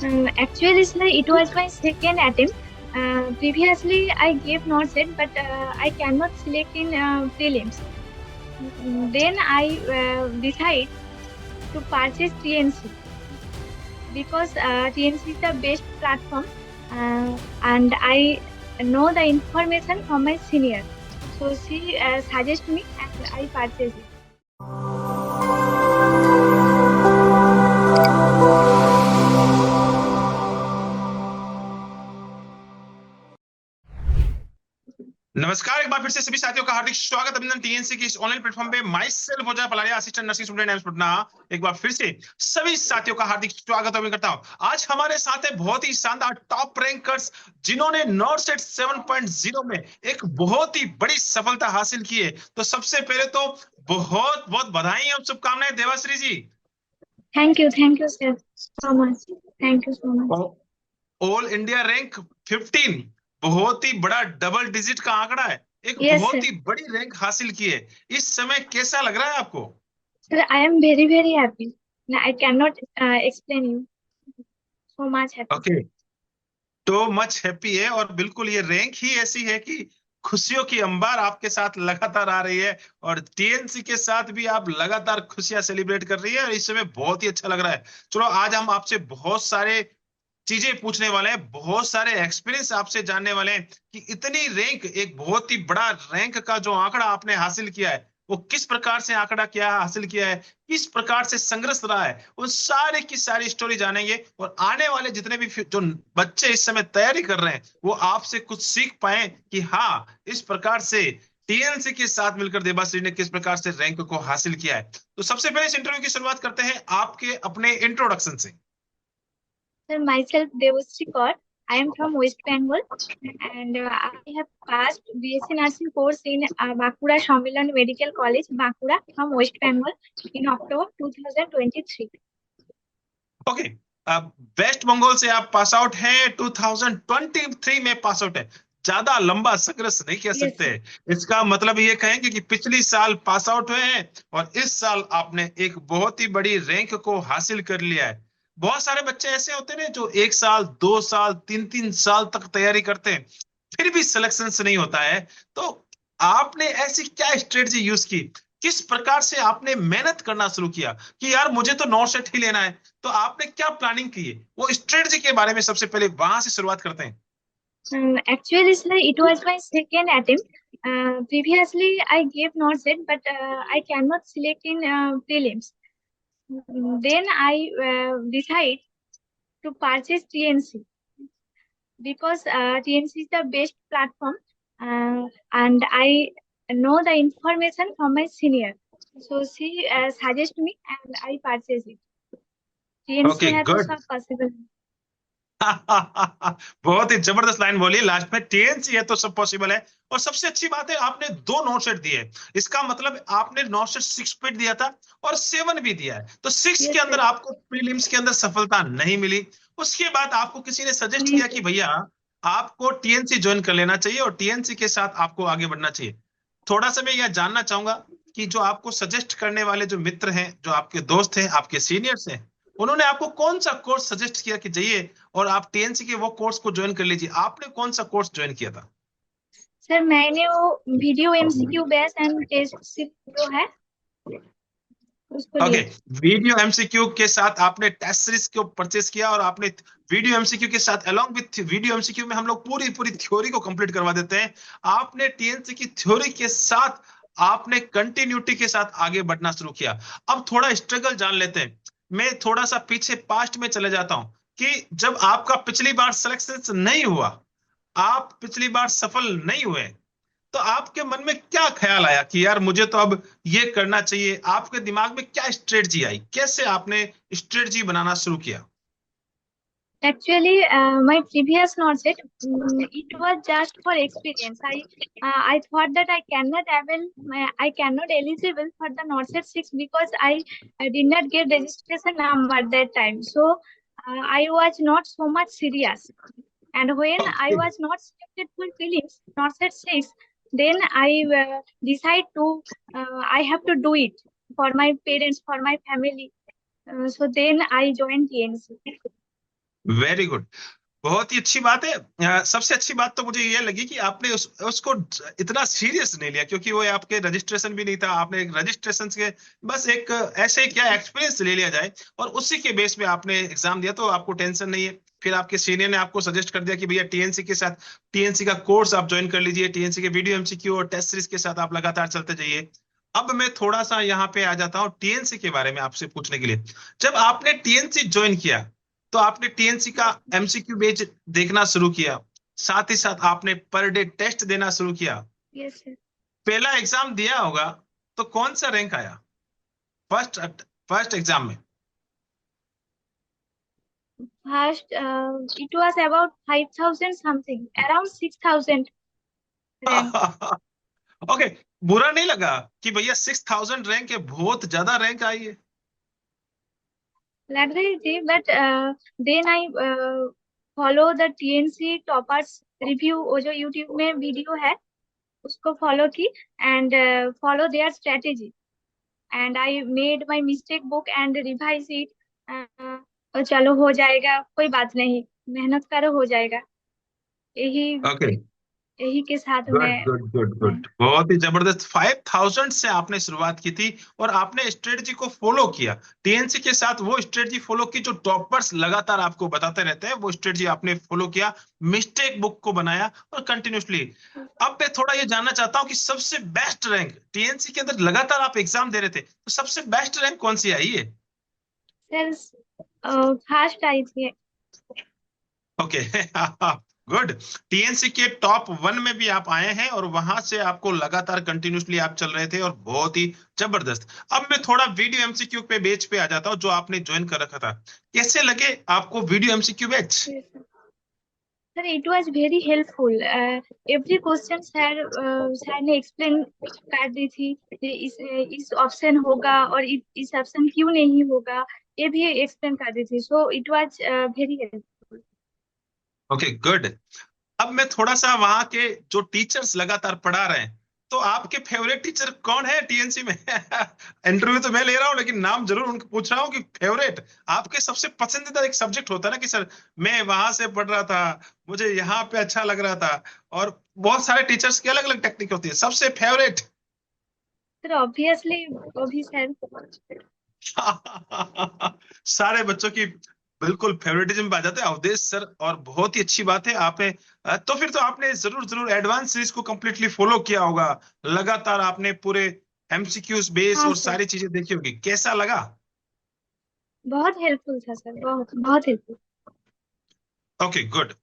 Actually, sir, it was my second attempt. Previously, I gave not set, but I cannot select in prelims. Then I decide to purchase TNC because TNC is the best platform, and I know the information from my senior. So she suggested me, and I purchased it. नमस्कार, एक बार फिर से सभी साथियों का हार्दिक स्वागत अभिनंदन टीएनसी की इस ऑनलाइन प्लेटफॉर्म पे। माई सेल्फ हो जाए Palariya, assistant nursing student AIIMS Patna. एक बार फिर से सभी साथियों का हार्दिक स्वागत करता हूं। आज हमारे साथ है बहुत ही शानदार टॉप रैंकर्स, जिन्होंने नॉर्सेट 7.0 में एक बहुत ही बड़ी सफलता हासिल की है। तो सबसे पहले तो बहुत बहुत बधाई और शुभकामनाएं देवाश्री जी। Thank you, sir, so much. Thank you so much. All India rank 15, बहुत ही बड़ा डबल डिजिट का आंकड़ा है। एक Yes, बहुत sir. ही बड़ी रैंक हासिल की है। इस समय कैसा लग रहा है आपको? Sir, I am very, very happy. I cannot explain you. So much happy. Okay, तो मच हैप्पी है और बिल्कुल ये रैंक ही ऐसी है कि खुशियों की अंबार आपके साथ लगातार आ रही है और टीएनसी के साथ भी आप लगातार खुशियां सेलिब्रेट कर रही है और इस समय बहुत ही अच्छा लग रहा है। चलो, आज हम आपसे बहुत सारे चीजें पूछने वाले हैं, बहुत सारे एक्सपीरियंस आपसे जानने वाले हैं कि इतनी रैंक, एक बहुत ही बड़ा रैंक का जो आंकड़ा आपने हासिल किया है, वो किस प्रकार से आंकड़ा क्या हासिल किया है, किस प्रकार से संघर्ष रहा है, वो सारे की सारी स्टोरी जानेंगे। और आने वाले जितने भी जो बच्चे इस समय तैयारी कर रहे हैं, वो आपसे कुछ सीख पाए कि हाँ, इस प्रकार से टीएनसी के साथ मिलकर देवाश्री ने किस प्रकार से रैंक को हासिल किया है। तो सबसे पहले इस इंटरव्यू की शुरुआत करते हैं आपके अपने इंट्रोडक्शन से। Sir, myself Devasri Kaur. I am from West Bengal, and I have passed BSc Nursing course in Bankura Shammilan Medical College, Bankura, from West Bengal in October 2023. Okay, अब वेस्ट बंगाल से आप पास आउट हैं, 2023 में pass out है। ज्यादा लंबा संघर्ष नहीं कह Yes, सकते। sir. इसका मतलब ये कहेंगे कि पिछली साल पास आउट हुए हैं और इस साल आपने एक बहुत ही बड़ी रैंक को हासिल कर लिया है। बहुत सारे बच्चे ऐसे होते हैं जो 1 साल, 2 साल, 3-3 साल तक तैयारी करते हैं, फिर भी सिलेक्शन नहीं होता है। तो आपने ऐसी क्या स्ट्रेटजी यूज की, किस प्रकार से आपने मेहनत करना शुरू किया कि यार मुझे तो नॉर्थ सेट ही लेना है? तो आपने क्या प्लानिंग की है, वो स्ट्रेटजी के बारे में सबसे पहले वहां से शुरुआत करते हैं। Actually, sir, it was my second attempt. Previously, I gave not set, but I cannot select in prelims. Then I decide to purchase TNC because TNC is the best platform, and I know the information from my senior. So she suggested me, and I purchased it. Okay, TNC है तो good. सब possible है. बहुत ही जबरदस्त line बोली last में, TNC है तो सब पॉसिबल है। और सबसे अच्छी बात है, आपने 2 नोट सेट दिए। इसका मतलब आपने नोट सेट 6 पे दिया था और 7 भी दिया है। तो 6 Yes, के अंदर sir. आपको प्रीलिम्स के अंदर सफलता नहीं मिली। उसके बाद आपको किसी ने सजेस्ट नहीं किया कि sir. भैया आपको टीएनसी ज्वाइन कर लेना चाहिए और टीएनसी के साथ आपको आगे बढ़ना चाहिए। थोड़ा सा मैं यह जानना चाहूंगा कि जो आपको सजेस्ट करने वाले जो मित्र हैं, जो आपके दोस्त हैं, आपके सीनियर्स हैं, उन्होंने आपको कौन सा कोर्स सजेस्ट किया कि जाइए और आप टीएनसी के वो कोर्स को ज्वाइन कर लीजिए? आपने कौन सा कोर्स ज्वाइन किया था? सर मैंने वो video MCQ base and test seat जो है उसको ओके, लिया. वीडियो एमसीक्यू के साथ आपने टेस्ट सीरीज को परचेस किया और आपने वीडियो एमसीक्यू के साथ, अलोंग विथ वीडियो एमसीक्यू में हम लोग पूरी पूरी थ्योरी को कंप्लीट करवा देते हैं। आपने टीएनसी की थ्योरी के साथ आपने कंटिन्यूटी के साथ आगे बढ़ना शुरू किया। अब थोड़ा स्ट्रगल जान लेते हैं। मैं थोड़ा सा पीछे पास्ट में चले जाता हूं कि जब आपका पिछली बार सिलेक्शन नहीं हुआ, आप पिछली बार सफल नहीं हुए, तो आपके मन में क्या ख्याल आया कि यार मुझे तो अब ये करना चाहिए? आपके दिमाग में क्या स्ट्रेटजी आई, कैसे आपने स्ट्रेटजी बनाना शुरू किया? Actually, my previous not set, it was just for experience. I thought that I cannot eligible for the Norset 6 because I did not get registration number that time. So I was not so much serious. And when I was not selected for prelims, Norset 6, then I decide to I have to do it for my parents, for my family. So then I joined TNC. Very good. बहुत ही अच्छी बात है। सबसे अच्छी बात तो मुझे ये लगी कि आपने उसको इतना सीरियस नहीं लिया, क्योंकि वो आपके रजिस्ट्रेशन भी नहीं था। आपने एक रजिस्ट्रेशन के बस एक ऐसे क्या एक्सपीरियंस ले लिया जाए, और उसी के बेस पे आपने एग्जाम दिया, तो आपको टेंशन नहीं है। फिर आपके सीनियर ने आपको सजेस्ट कर दिया कि भैया टीएनसी के साथ टीएनसी का कोर्स आप ज्वाइन कर लीजिए, टीएनसी के वीडियो एमसीक्यू और टेस्ट सीरीज के साथ आप लगातार चलते जाइए। अब मैं थोड़ा सा यहाँ पे आ जाता हूँ टीएनसी के बारे में आपसे पूछने के लिए। जब आपने टीएनसी ज्वाइन किया, तो आपने टीएनसी का एमसीक्यू बेच देखना शुरू किया, साथ ही साथ आपने पर डे टेस्ट देना शुरू किया। Yes sir. पहला एग्जाम दिया होगा, तो कौन सा रैंक आया फर्स्ट फर्स्ट एग्जाम में? First, it was about 5,000 something, around 6,000 rank. Okay, बुरा नहीं लगा कि भैया 6,000 रैंक है, बहुत ज्यादा रैंक आई है? लग रही थी, but then I follow the TNC toppers review, वो जो YouTube में वीडियो है उसको फॉलो की, and follow their strategy, and I made my mistake book and revise it. और चलो हो जाएगा, कोई बात नहीं, मेहनत करो हो जाएगा, यही ओके, यही के साथ गुड मैं। गुड गुड गुड, बहुत ही जबरदस्त। 5,000 से आपने शुरुआत की थी, और आपने स्ट्रेटजी को फॉलो किया। टीएनसी के साथ वो स्ट्रेटजी फॉलो की जो टॉपर्स लगातार आपको बताते रहते हैं, वो स्ट्रेटजी आपने फॉलो किया, मिस्टेक बुक को बनाया, और कंटिन्यूसली। अब मैं थोड़ा ये जानना चाहता हूँ कि सबसे बेस्ट रैंक टीएनसी के अंदर, लगातार आप एग्जाम दे रहे थे, तो सबसे बेस्ट रैंक कौन सी आई है? सर फर्स्ट आई थी। Okay, good. टीएनसी के टॉप 1 में भी आप आए हैं, और वहां से आपको लगातार कंटिन्यूसली आप चल रहे थे, और बहुत ही जबरदस्त। अब मैं थोड़ा वीडियो एमसीक्यू पे बेच पे आ जाता हूँ, जो आपने ज्वाइन कर रखा था। कैसे लगे आपको video MCQ batch? Sir it was very helpful, every question sir sir ने एक्सप्लेन कर दी थी कि इस ऑप्शन होगा और इस ऑप्शन क्यों नहीं होगा, ये भी एक्सप्लेन कर दी थी, so it was very helpful. Okay, good. अब मैं थोड़ा सा वहां के जो टीचर्स लगातार पढ़ा रहे हैं, तो आपके फेवरेट टीचर कौन है टीएनसी में? इंटरव्यू तो मैं ले रहा हूँ, लेकिन नाम जरूर उनको पूछ रहा हूँ कि फेवरेट, आपके सबसे पसंदीदा एक सब्जेक्ट होता है ना, कि सर मैं वहां से पढ़ रहा था, मुझे यहाँ पे अच्छा लग रहा था। और बहुत सारे टीचर्स की अलग अलग टेक्निक होती है, सबसे फेवरेट। सर ऑब्वियसली वो भी सर। सारे बच्चों की बिल्कुल फेवरेटिज्म पे आ जाते हैं अवधेश सर, और बहुत ही अच्छी बात है आपने। तो फिर तो आपने जरूर जरूर एडवांस सीरीज को कंप्लीटली फॉलो किया होगा, लगातार आपने पूरे एमसीक्यूज बेस हाँ और सर, सारी चीजें देखी होगी। कैसा लगा? बहुत हेल्पफुल था सर, बहुत बहुत हेल्पफुल। Okay, good.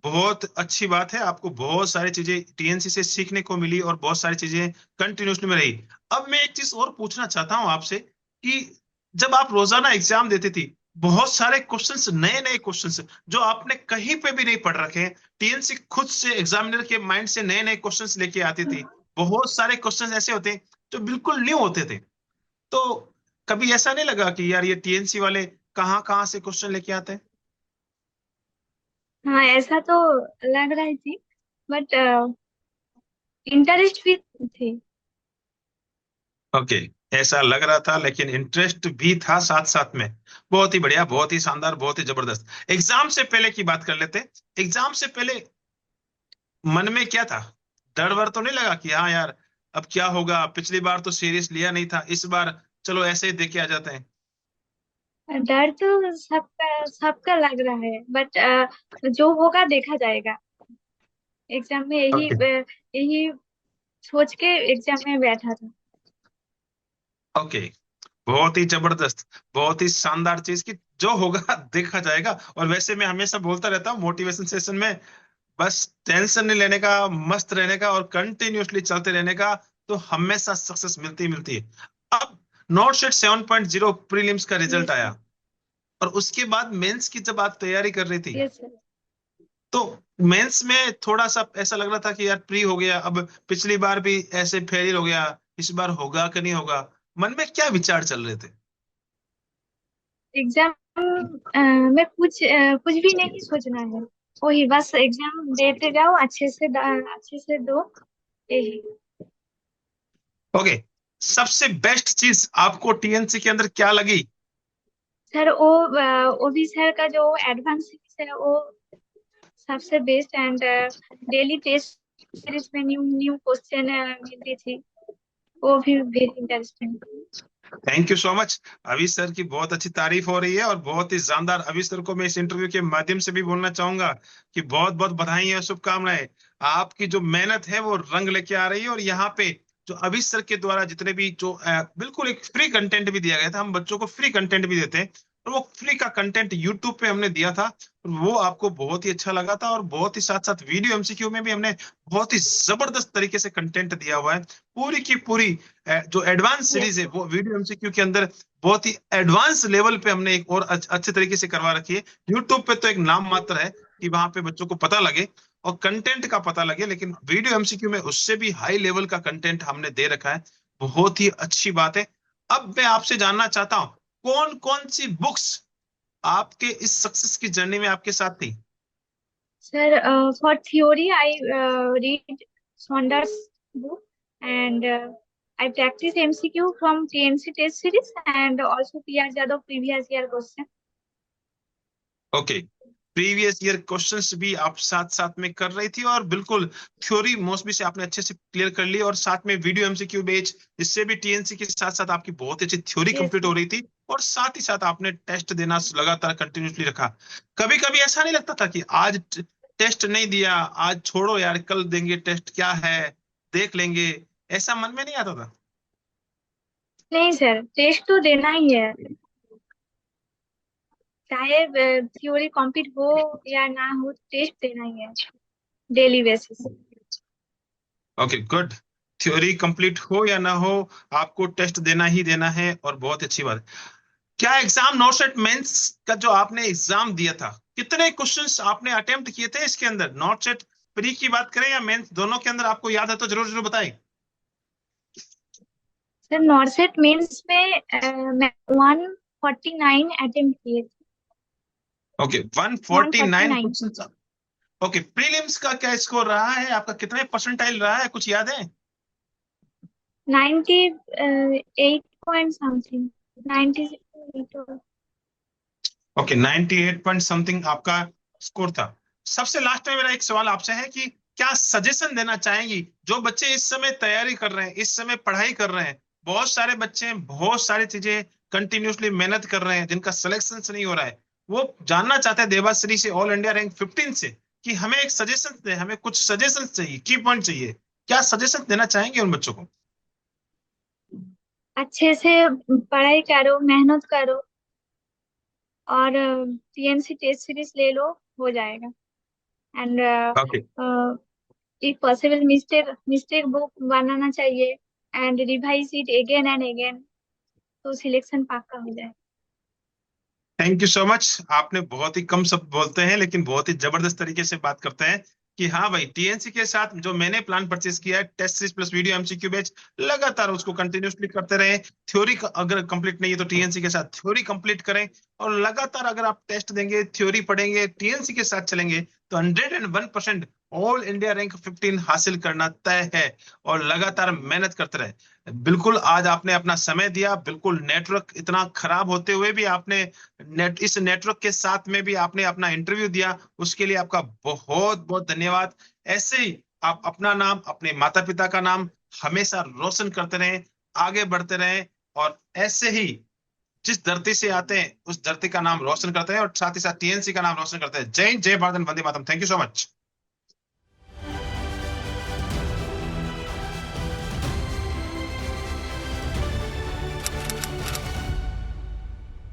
बहुत अच्छी बात है, आपको बहुत सारी चीजें टीएनसी से सीखने को मिली, और बहुत सारी चीजें कंटिन्यूसली में रही। अब मैं एक चीज और पूछना चाहता हूं आपसे, कि जब आप रोजाना एग्जाम देते थी, बहुत सारे क्वेश्चंस, नए नए क्वेश्चंस जो आपने कहीं पे भी नहीं पढ़ रखे हैं, टीएनसी खुद से एग्जामिनर के माइंड से नए नए क्वेश्चंस लेके आती थी। बहुत सारे क्वेश्चंस ऐसे होते हैं जो बिल्कुल न्यू होते थे। तो कभी ऐसा नहीं लगा कि यार ये टीएनसी वाले कहाँ कहाँ से क्वेश्चन लेके आते हैं? हाँ ऐसा तो लग रही थी, बट इंटरेस्ट भी थी। ओके, ऐसा लग रहा था, लेकिन इंटरेस्ट भी था साथ साथ में। बहुत ही बढ़िया, बहुत ही शानदार, बहुत ही जबरदस्त। एग्जाम से पहले की बात कर लेते हैं। एग्जाम से पहले मन में क्या था? डर वर तो नहीं लगा कि हाँ यार, अब क्या होगा, पिछली बार तो सीरियस लिया नहीं था, इस बार चलो ऐसे ही देख के आ जाते हैं? डर तो सबका सबका लग रहा है, बट जो होगा देखा जाएगा। एग्जाम में यही ओके, यही सोच के एग्जाम में बैठा था। ओके, बहुत ही जबरदस्त, बहुत ही शानदार चीज की जो होगा देखा जाएगा। और वैसे मैं हमेशा बोलता रहता हूँ मोटिवेशन सेशन में, बस टेंशन नहीं लेने का, मस्त रहने का, और कंटिन्यूअसली चलते रहने का, तो हमेशा सक्सेस मिलती ही मिलती है। अब नोट शीट 7.0 प्रीलिम्स का रिजल्ट यस आया, सर। और उसके बाद मेंस की जब आप तैयारी कर रही थी, यस सर। तो मेंस में थोड़ा सा ऐसा लग रहा था कि यार प्री हो गया, अब पिछली बार भी ऐसे फेलियर हो गया, इस बार होगा कि नहीं होगा? मन में क्या विचार चल रहे थे? एग्जाम में कुछ भी नहीं सोचना है, वही बस एग्जाम देते जाओ, अच्छे से दो, यही। ओके, सबसे बेस्ट चीज आपको टीएनसी के अंदर क्या लगी? सर वो भी सर का जो एडवांस सीरीज है वो सबसे best, and daily test series में न्यू न्यू क्वेश्चन मिलती थी, वो भी very interesting. Thank you so much. अभी सर की बहुत अच्छी तारीफ हो रही है और बहुत ही शानदार। अभी सर को मैं इस इंटरव्यू के माध्यम से भी बोलना चाहूंगा कि बहुत बहुत बधाई है, शुभकामनाएं। आपकी जो मेहनत है वो रंग लेके आ रही है। और यहाँ पे जो अभी सर के द्वारा जितने भी जो बिल्कुल एक फ्री कंटेंट भी दिया गया था, हम बच्चों को फ्री कंटेंट भी देते हैं, और वो फ्री का कंटेंट यूट्यूब पे हमने दिया था, वो आपको बहुत ही अच्छा लगा था। और बहुत ही साथ साथ वीडियो एमसीक्यू में भी हमने बहुत ही जबरदस्त तरीके से कंटेंट दिया हुआ है। पूरी की पूरी जो एडवांस सीरीज यस है वो वीडियो एमसीक्यू के अंदर बहुत ही एडवांस लेवल पे हमने एक और अच्छे तरीके से करवा रखी है। यूट्यूब पे तो एक नाम मात्र है कि वहां पे बच्चों को पता लगे और कंटेंट का पता लगे, लेकिन वीडियो एमसीक्यू में उससे भी हाई लेवल का कंटेंट हमने दे रखा है। बहुत ही अच्छी बात है। अब मैं आपसे जानना चाहता हूँ, कौन कौन सी बुक्स आपके इस सक्सेस की जर्नी में आपके साथ थी? Sir, for theory I read Saunders book, and I practice MCQ from TNC test series and also PR Jadhav previous year question. Okay, previous year questions भी आप साथ साथ में कर रही थी, और बिल्कुल थ्योरी मोस्टली से आपने अच्छे से क्लियर कर ली, और साथ में वीडियो एमसीक्यू बेच, इससे भी टीएनसी के साथ साथ आपकी बहुत अच्छी थ्योरी Yes, कंप्लीट sir. हो रही थी। और साथ ही साथ आपने टेस्ट देना लगातार कंटिन्यूसली रखा। कभी कभी ऐसा नहीं लगता था कि आज टेस्ट नहीं दिया, आज छोड़ो यार, कल देंगे टेस्ट, क्या है, देख लेंगे, ऐसा मन में नहीं आता था? नहीं सर, टेस्ट तो देना ही है, चाहे थ्योरी कंप्लीट हो या ना हो, टेस्ट देना ही है daily basis. Okay, good. Theory complete हो या ना हो, आपको टेस्ट देना ही देना है, और बहुत अच्छी बात है। क्या एग्जाम नॉट मेंस का जो आपने एग्जाम दिया था, कितने क्वेश्चंस आपने अटेम्प्ट किए थे इसके अंदर? नॉट सेट प्री की बात करें या मेंस, दोनों के अंदर आपको याद है तो जरूर जरूर बताएं। सर, नॉर्सेट मेंस में मैं 149 अटेम्प्ट किए थे। ओके, 149 149। क्वेश्चंस। ओके, प्रीलिम्स का क्या स्कोर रहा है आपका, कितने परसेंटाइल रहा है, कुछ याद है? 98 point something, 98। Okay, 98 point something आपका स्कोर था। सबसे लास्ट में मेरा एक सवाल आपसे है कि क्या सजेशन देना चाहेंगी जो बच्चे इस समय तैयारी कर रहे हैं, इस समय पढ़ाई कर रहे हैं? बहुत सारे बच्चे बहुत सारी चीजें कंटिन्यूसली मेहनत कर रहे हैं, जिनका सिलेक्शन नहीं हो रहा है। वो जानना चाहते हैं देवाश्री से, ऑल इंडिया रैंक 15 से, कि हमें एक सजेशन दे, हमें कुछ सजेशन चाहिए, की पॉइंट चाहिए। क्या सजेशन देना चाहेंगे उन बच्चों को? अच्छे से पढ़ाई करो, मेहनत करो, और पीएनसी टेस्ट सीरीज ले लो, हो जाएगा। And okay, if possible mistake book बनाना चाहिए, and revise it again and again, तो सिलेक्शन पक्का हो जाए। Thank you so much. आपने बहुत ही कम शब्द बोलते हैं लेकिन बहुत ही जबरदस्त तरीके से बात करते हैं कि हाँ भाई, टीएनसी के साथ जो मैंने प्लान परचेज किया है, test series plus video MCQ batch, लगातार उसको कंटिन्यूसली करते रहे। थ्योरी अगर कंप्लीट नहीं है तो टीएनसी के साथ थ्योरी कंप्लीट करें, और लगातार अगर आप टेस्ट देंगे, थ्योरी पढ़ेंगे, टीएनसी के साथ चलेंगे, तो 101% ऑल इंडिया रैंक 15 हासिल करना तय है। और लगातार मेहनत करते रहे। बिल्कुल आज आपने अपना समय दिया, बिल्कुल नेटवर्क इतना खराब होते हुए भी आपने इस नेटवर्क के साथ में भी आपने अपना इंटरव्यू दिया, उसके लिए आपका बहुत बहुत धन्यवाद। ऐसे ही आप अपना नाम, अपने माता पिता का नाम हमेशा रोशन करते रहें, आगे बढ़ते रहें, और ऐसे ही जिस धरती से आते हैं उस धरती का नाम रोशन करते हैं, और साथ ही साथ टीएनसी का नाम रोशन करते हैं। जय हिंद, जय भारत, वंदे मातरम। Thank you so much.